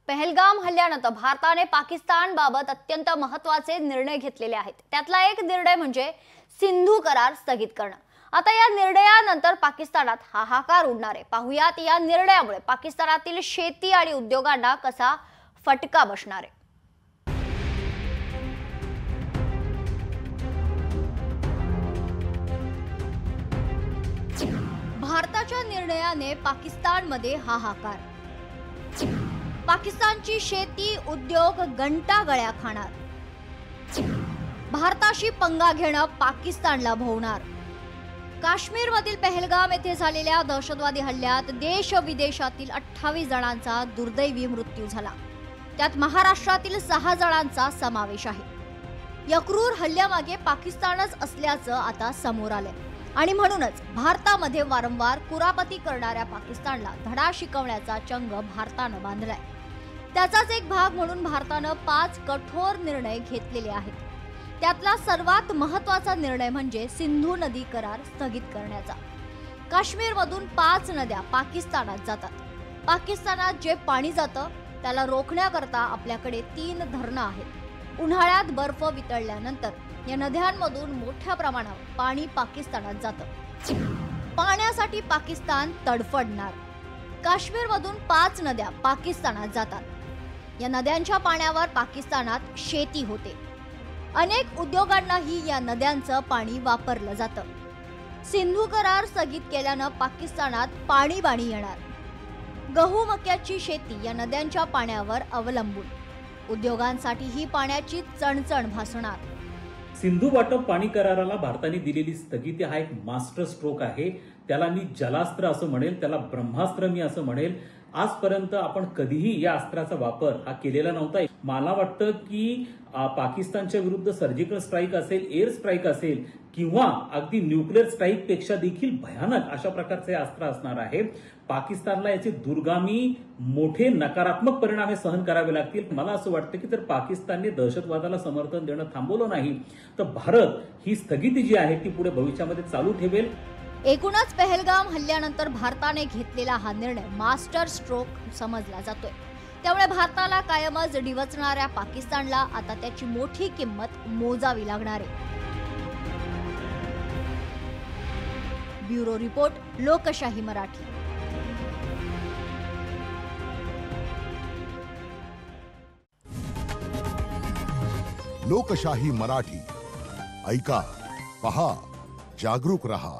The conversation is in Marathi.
पहलगाम हल्ल्यानंतर भारताने पाकिस्तानबाबत अत्यंत महत्त्वाचे निर्णय घेतलेले आहेत। त्यातला एक निर्णय म्हणजे सिंधू करार स्थगित करणं। आता या निर्णयानंतर पाकिस्तानात हाहाकार उडणार आहे। पाहुयात या निर्णयामुळे पाकिस्तानातील शेती आणि उद्योगांना कसा फटका बसणार आहे। भारताच्या निर्णयाने पाकिस्तानमध्ये हाहाकार। पाकिस्तानची शेती उद्योग घंटागळ्या खाणार। भारताशी पंगा घेणं पाकिस्तानला भोवणार। काश्मीरमधील पहलगाम येथे झालेल्या दहशतवादी हल्ल्यात देश विदेशातील 28 जणांचा दुर्दैवी मृत्यू झाला। त्यात महाराष्ट्रातील 6 जणांचा समावेश आहे। या क्रूर हल्ल्यामागे पाकिस्तानच असल्याचं आता समोर आलंय आणि म्हणूनच भारतामध्ये वारंवार कुरापती करणाऱ्या पाकिस्तानला धडा शिकवण्याचा चंग भारतानं बांधलाय। त्याचाच एक भाग म्हणून भारतानं 5 कठोर निर्णय घेतलेले आहेत। त्यातला सर्वात महत्त्वाचा निर्णय म्हणजे सिंधू नदी करार स्थगित करण्याचा। काश्मीरमधून 5 नद्या पाकिस्तानात जातात। पाकिस्तानात जे पाणी जातं त्याला रोखण्याकरता आपल्याकडे 3 धरणं आहेत। उन्हाळ्यात बर्फ वितळल्यानंतर या नद्यांमधून मोठ्या प्रमाणावर पाणी पाकिस्तानात जातं। पाण्यासाठी पाकिस्तान तडफडणार। काश्मीरमधून 5 नद्या पाकिस्तानात जातात। या नद्यांच्या पाण्यावर पाकिस्तानात शेती होते। अनेक उद्योगांनाही या नद्यांचं पाणी वापरलं जातं। सिंधू करार स्थगित केल्यानं पाकिस्तानात पाणीबाणी येणार। गहू मक्याची शेती या नद्यांच्या पाण्यावर अवलंबून। उद्योगांसाठी ही पाण्याची चणचण भासणार। सिंधू वाटप पाणी कराराला भारताने दिलेली स्थगिती हा एक मास्टर स्ट्रोक आहे। त्याला मी जलास्त्र असं म्हणेल, त्याला ब्रह्मास्त्र मी असं म्हणेल। आजपर्यंत आपण कधीही या अस्त्राचा वापर हा केलेला नव्हता। मला वाटतं की पाकिस्तानच्या विरुद्ध सर्जिकल स्ट्राईक असेल, एअर स्ट्राईक असेल किंवा अगदी न्यूक्लिअर स्ट्राईक पेक्षा देखील भयानक अशा प्रकारचे अस्त्र असणार आहे। पाकिस्तानला याचे दूरगामी मोठे नकारात्मक परिणाम हे सहन करावे लागतील। मला असं वाटतं की जर पाकिस्तानने दहशतवादाला समर्थन देणं थांबवलं नाही तर भारत ही स्थगिती जी आहे ती पुढे भविष्यामध्ये चालू ठेवेल। एकूणच पहलगाम हल्ल्यानंतर भारताने घेतलेला हा निर्णय मास्टर स्ट्रोक समजला जातोय। त्यामुळे भारताला कायमच डिवचणाऱ्या पाकिस्तानला आता त्याची मोठी किंमत मोजावी लागणार आहे। ब्युरो रिपोर्ट, लोकशाही मराठी। लोकशाही मराठी ऐका, पहा, जागरूक रहा।